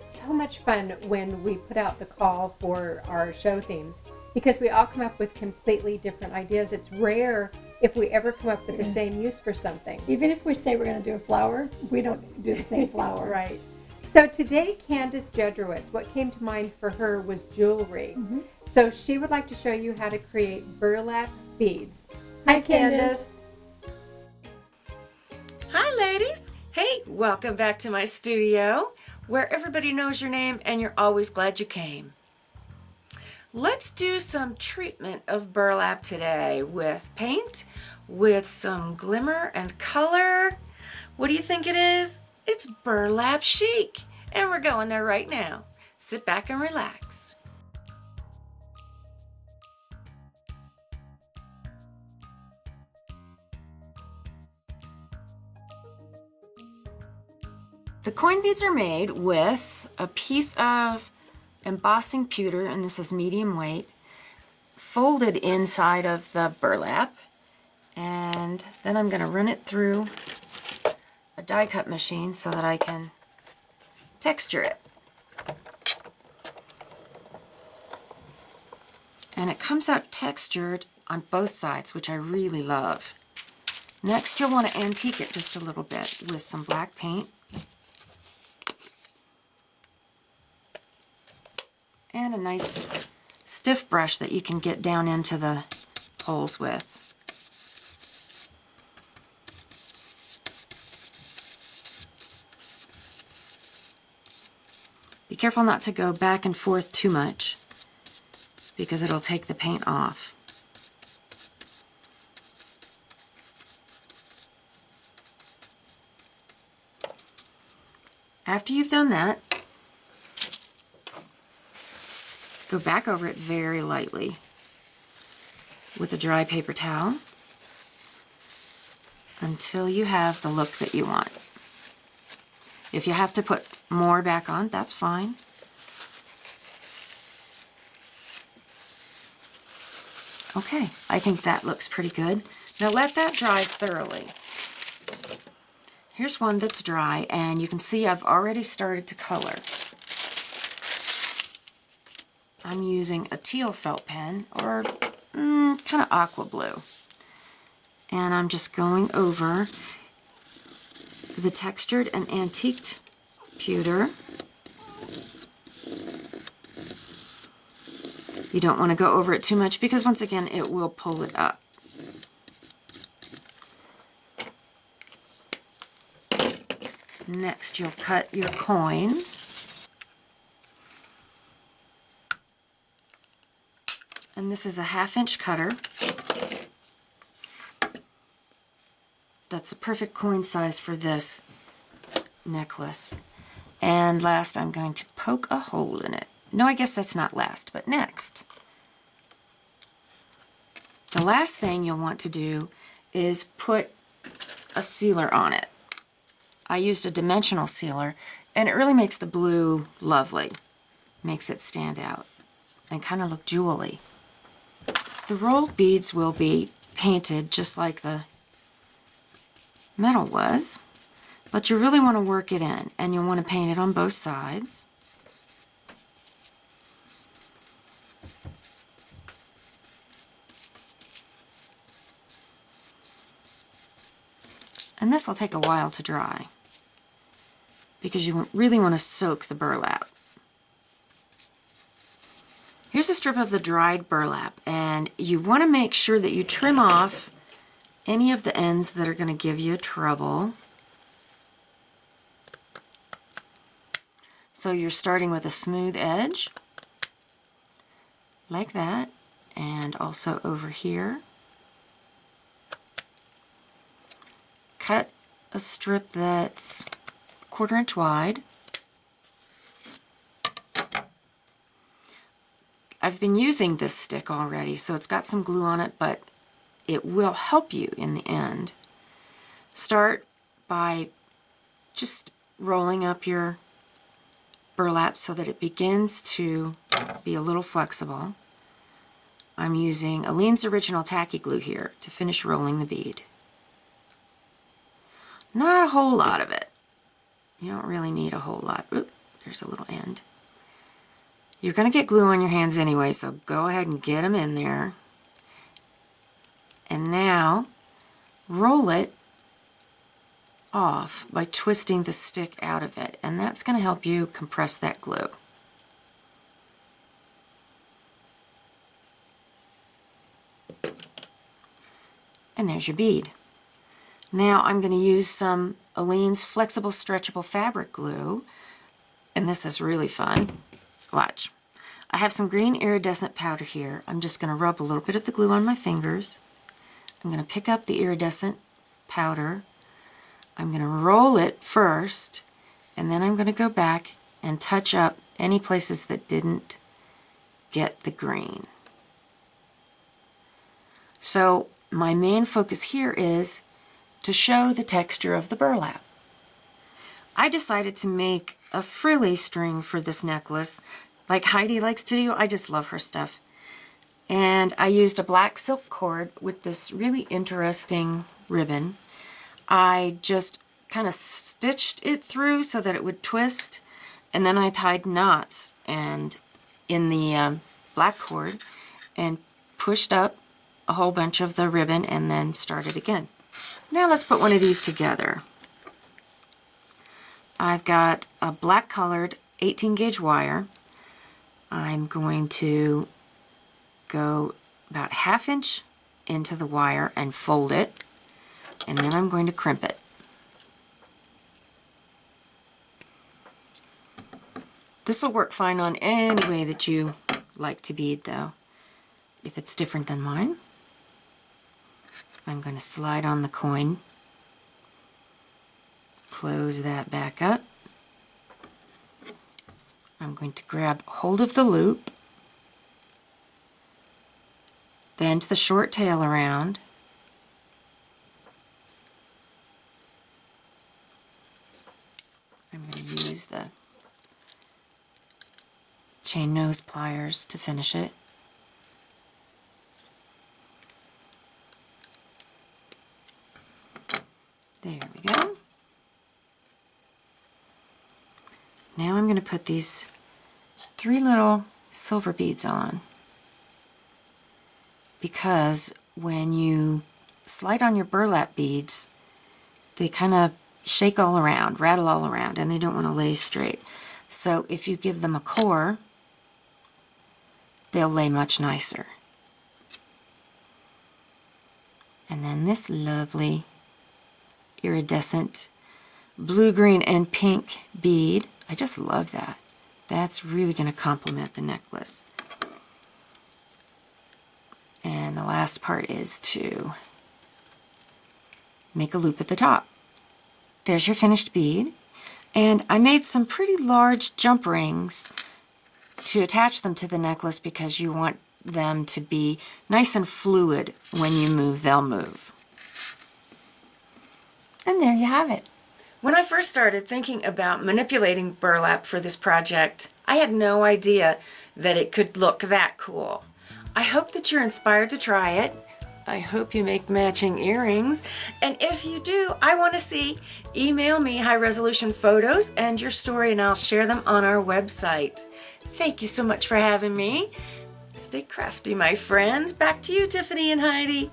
so much fun when we put out the call for our show themes because we all come up with completely different ideas. It's rare if we ever come up with the same use for something. Even if we say we're going to do a flower, we don't do the same flower. Right. So today, Candace Jedrowicz, what came to mind for her was jewelry. Mm-hmm. So she would like to show you how to create burlap beads. Hi, Candace. Hi, ladies. Hey, welcome back to my studio, where everybody knows your name and you're always glad you came. Let's do some treatment of burlap today with paint, with some glimmer and color. What do you think it is? It's burlap chic, and we're going there right now. Sit back and relax. The coin beads are made with a piece of embossing pewter, and this is medium weight, folded inside of the burlap, and then I'm going to run it through a die cut machine so that I can texture it. And it comes out textured on both sides, which I really love. Next, you'll want to antique it just a little bit with some black paint and a nice stiff brush that you can get down into the holes with. Be careful not to go back and forth too much because it'll take the paint off. After you've done that, go back over it very lightly with a dry paper towel until you have the look that you want. If you have to put more back on, that's fine. Okay, I think that looks pretty good. Now let that dry thoroughly. Here's one that's dry, and you can see I've already started to color. I'm using a teal felt pen, or kind of aqua blue. And I'm just going over the textured and antiqued pewter. You don't want to go over it too much because once again it will pull it up. Next you'll cut your coins. And this is a 1/2-inch cutter. That's the perfect coin size for this necklace. And last, I'm going to poke a hole in it. No, I guess that's not last, but next. The last thing you'll want to do is put a sealer on it. I used a dimensional sealer, and it really makes the blue lovely. Makes it stand out and kind of look jewelly. The rolled beads will be painted just like the metal was, but you really want to work it in, and you'll want to paint it on both sides. And this will take a while to dry because you really want to soak the burlap. Here's a strip of the dried burlap, and you want to make sure that you trim off any of the ends that are going to give you trouble. So you're starting with a smooth edge, like that, and also over here. Cut a strip that's 1/4 inch wide. I've been using this stick already, so it's got some glue on it, but it will help you in the end. Start by just rolling up your burlap so that it begins to be a little flexible. I'm using Aleene's Original Tacky Glue here to finish rolling the bead. Not a whole lot of it. You don't really need a whole lot. Oop, there's a little end. You're going to get glue on your hands anyway, so go ahead and get them in there. And now roll it off by twisting the stick out of it, and that's going to help you compress that glue. And there's your bead. Now I'm going to use some Aleene's Flexible Stretchable Fabric Glue, and this is really fun. Watch. I have some green iridescent powder here. I'm just going to rub a little bit of the glue on my fingers. I'm going to pick up the iridescent powder. I'm going to roll it first, and then I'm going to go back and touch up any places that didn't get the green. So my main focus here is to show the texture of the burlap. I decided to make a frilly string for this necklace like Heidi likes to do. I just love her stuff. And I used a black silk cord with this really interesting ribbon. I just kind of stitched it through so that it would twist, and then I tied knots and in the black cord and pushed up a whole bunch of the ribbon and then started again. Now let's put one of these together. I've got a black colored 18 gauge wire. I'm going to go about 1/2 inch into the wire and fold it, and then I'm going to crimp it. This will work fine on any way that you like to bead, though. If it's different than mine, I'm going to slide on the coin, close that back up. I'm going to grab hold of the loop, bend the short tail around, I'm going to use the chain nose pliers to finish it. There we go. Now I'm going to put these 3 little silver beads on, because when you slide on your burlap beads, they kind of shake all around, rattle all around, and they don't want to lay straight. So if you give them a core, they'll lay much nicer. And then this lovely iridescent blue, green, and pink bead. I just love that. That's really going to complement the necklace. And the last part is to make a loop at the top. There's your finished bead. And I made some pretty large jump rings to attach them to the necklace because you want them to be nice and fluid. When you move, they'll move. And there you have it. When I first started thinking about manipulating burlap for this project, I had no idea that it could look that cool. I hope that you're inspired to try it. I hope you make matching earrings. And if you do, I want to see. Email me high-resolution photos and your story, and I'll share them on our website. Thank you so much for having me. Stay crafty, my friends. Back to you, Tiffany and Heidi.